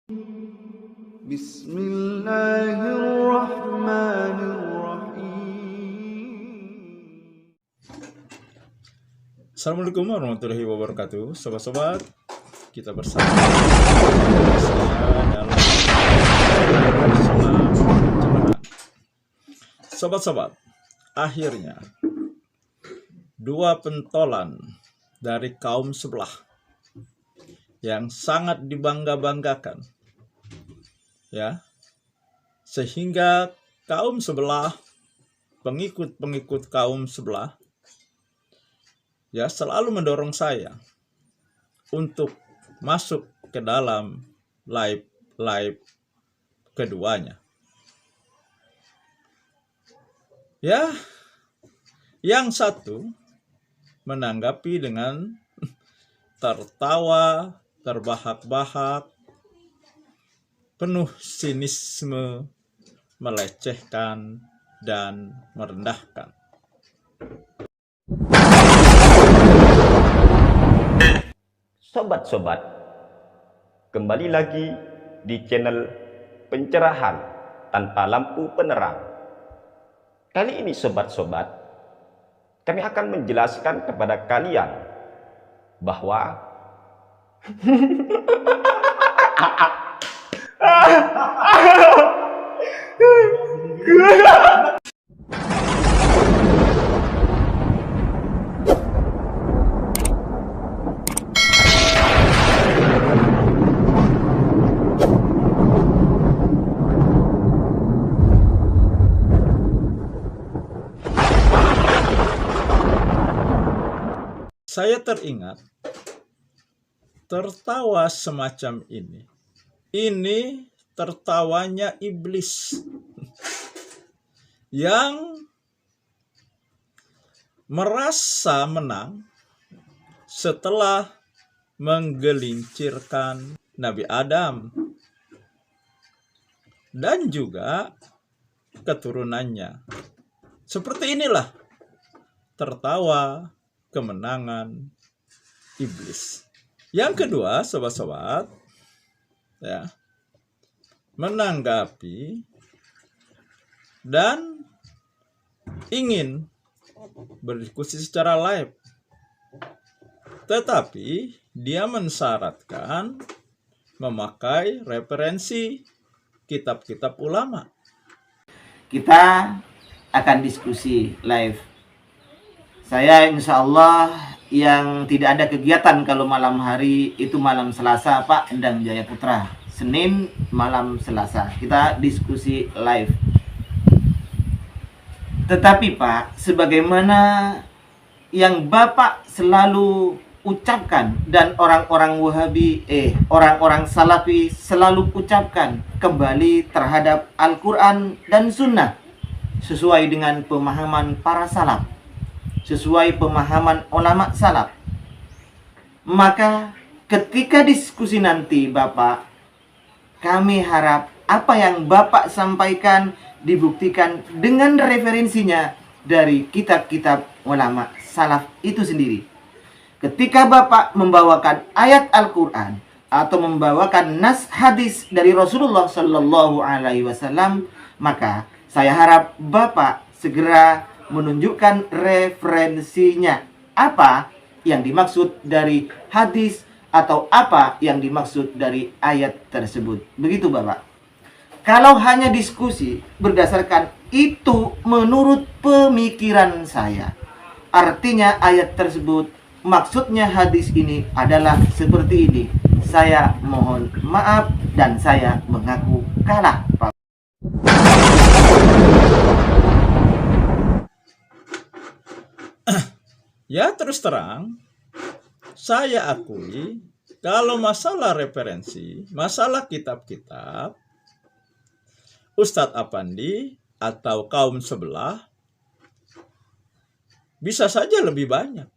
Bismillahirrahmanirrahim. Assalamualaikum warahmatullahi wabarakatuh. Sobat-sobat, kita bersama dalam sobat-sobat, akhirnya dua pentolan dari kaum sebelah yang sangat dibangga-banggakan, ya, sehingga kaum sebelah, pengikut-pengikut kaum sebelah, ya, selalu mendorong saya untuk masuk ke dalam live keduanya. Ya, yang satu menanggapi dengan tertawa, terbahak-bahak, penuh sinisme, melecehkan, dan merendahkan. Sobat-sobat, kembali lagi di channel pencerahan tanpa lampu penerang. Kali ini sobat-sobat, kami akan menjelaskan kepada kalian bahwa saya teringat tertawa semacam ini tertawanya iblis yang merasa menang setelah menggelincirkan Nabi Adam dan juga keturunannya. Seperti inilah tertawa kemenangan iblis. Yang kedua, sobat-sobat, ya, menanggapi dan ingin berdiskusi secara live, tetapi dia mensyaratkan memakai referensi kitab-kitab ulama. Kita akan diskusi live. Saya insya Allah yang tidak ada kegiatan kalau malam hari itu malam Selasa, Pak Endang Jaya Putra. Senin malam Selasa kita diskusi live. Tetapi Pak, sebagaimana yang Bapak selalu ucapkan dan orang-orang Wahabi, orang-orang Salafi selalu ucapkan kembali terhadap Al-Quran dan Sunnah sesuai dengan pemahaman para salaf, sesuai pemahaman ulama salaf. Maka ketika diskusi nanti Bapak, kami harap apa yang Bapak sampaikan dibuktikan dengan referensinya dari kitab-kitab ulama salaf itu sendiri. Ketika Bapak membawakan ayat Al-Quran atau membawakan nas hadis dari Rasulullah Sallallahu Alaihi Wasallam, maka saya harap Bapak segera menunjukkan referensinya, apa yang dimaksud dari hadis atau apa yang dimaksud dari ayat tersebut. Begitu Bapak. Kalau hanya diskusi berdasarkan itu menurut pemikiran saya, artinya ayat tersebut, maksudnya hadis ini adalah seperti ini, saya mohon maaf dan saya mengaku kalah, Pak. Ya, terus terang, saya akui kalau masalah referensi, masalah kitab-kitab, Ustadz Apandi atau kaum sebelah bisa saja lebih banyak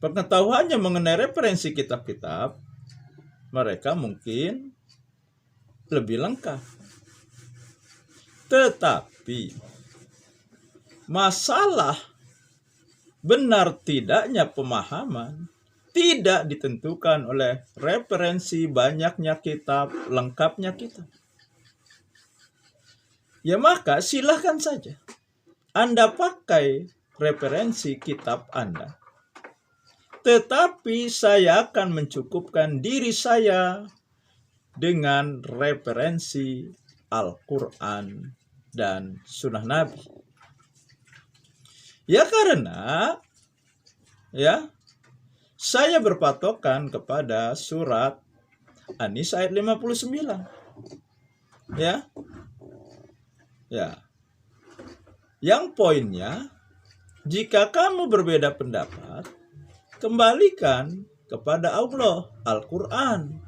pengetahuannya mengenai referensi kitab-kitab, mereka mungkin lebih lengkap. Tetapi masalah benar tidaknya pemahaman, tidak ditentukan oleh referensi banyaknya kitab, lengkapnya kitab. Ya maka silahkan saja Anda pakai referensi kitab Anda. Tetapi saya akan mencukupkan diri saya dengan referensi Al-Quran dan Sunnah Nabi. Ya karena saya berpatokan kepada surat An-Nisa ayat 59. Yang poinnya, jika kamu berbeda pendapat, kembalikan kepada Allah, Al-Quran,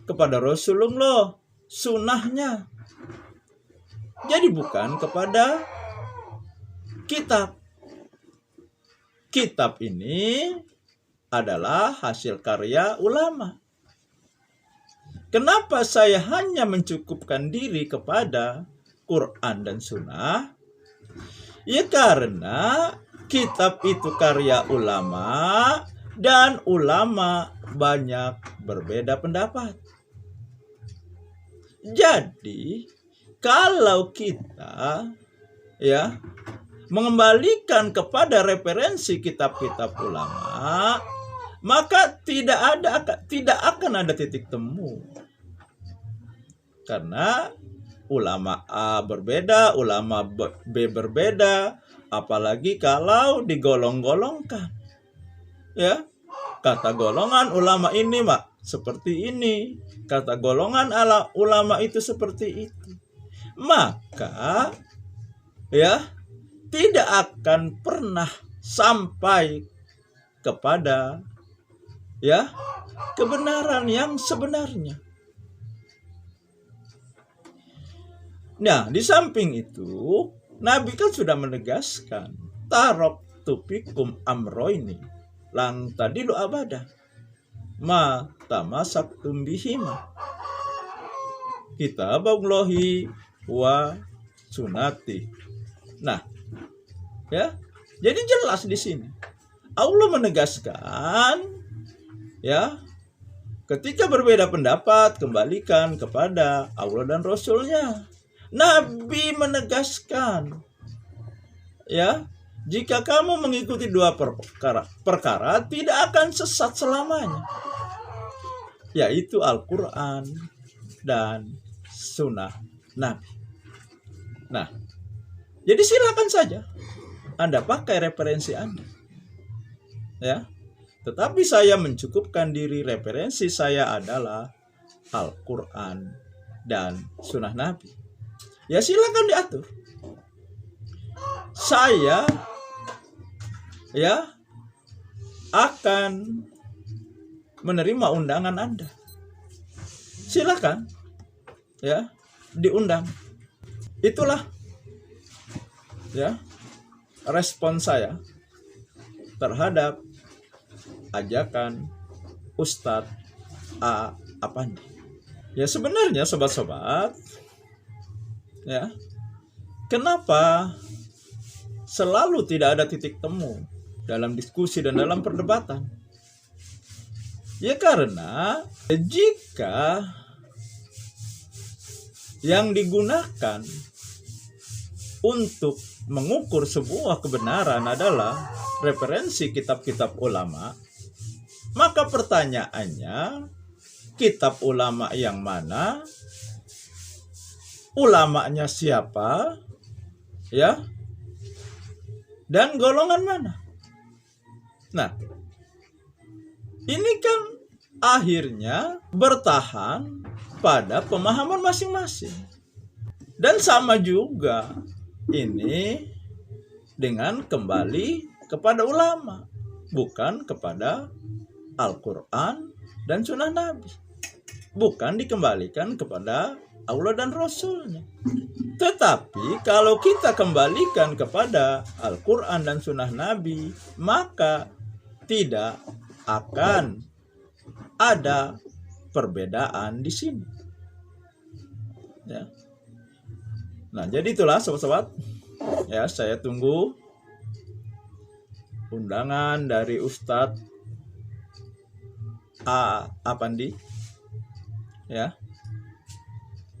kepada Rasulullah, sunnahnya. Jadi bukan kepada kitab. Kitab ini adalah hasil karya ulama. Kenapa saya hanya mencukupkan diri kepada Quran dan Sunnah? Ya karena kitab itu karya ulama dan ulama banyak berbeda pendapat. Jadi kalau kita mengembalikan kepada referensi kitab-kitab ulama, maka tidak akan ada titik temu. Karena ulama A berbeda, ulama B berbeda, apalagi kalau digolong-golongkan. Kata golongan ulama ini seperti ini, kata golongan ulama itu seperti itu. Maka tidak akan pernah sampai kepada kebenaran yang sebenarnya. Nah, di samping itu, Nabi kan sudah menegaskan, taraktu fikum amroini lang tadilu abada ma tamasaktum bihima kitaballahi wa sunnati. Nah, jadi jelas di sini Allah menegaskan ketika berbeda pendapat kembalikan kepada Allah dan Rasulnya. Nabi menegaskan jika kamu mengikuti dua perkara tidak akan sesat selamanya, yaitu Al-Quran dan Sunnah Nabi. Nah, jadi silakan saja Anda pakai referensi Anda. Tetapi saya mencukupkan diri, referensi saya adalah Al-Quran dan Sunnah Nabi. Ya silakan diatur. Saya akan menerima undangan Anda. Silakan diundang. Itulah respon saya terhadap ajakan Ustadz A. Apandi. Ya sebenarnya sobat-sobat, kenapa selalu tidak ada titik temu dalam diskusi dan dalam perdebatan? Ya karena jika yang digunakan untuk mengukur sebuah kebenaran adalah referensi kitab-kitab ulama, maka pertanyaannya, kitab ulama yang mana? Ulamanya siapa? Dan golongan mana? Nah, ini kan akhirnya bertahan pada pemahaman masing-masing. Dan sama juga ini dengan kembali kepada ulama, bukan kepada Al-Quran dan Sunnah Nabi. Bukan dikembalikan kepada Allah dan Rasulnya. Tetapi kalau kita kembalikan kepada Al-Quran dan Sunnah Nabi, maka tidak akan ada perbedaan di sini. Nah, jadi itulah sobat-sobat. Saya tunggu undangan dari Ustadz Apandi. Ya.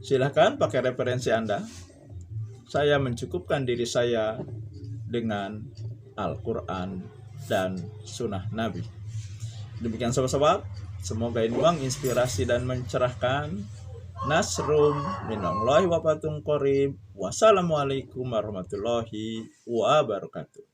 Silahkan pakai referensi Anda. Saya mencukupkan diri saya dengan Al-Quran dan Sunnah Nabi. Demikian sobat-sobat, semoga ini menginspirasi dan mencerahkan. Nasrum minallahi wa fatun qarib. Wassalamualaikum warahmatullahi wabarakatuh.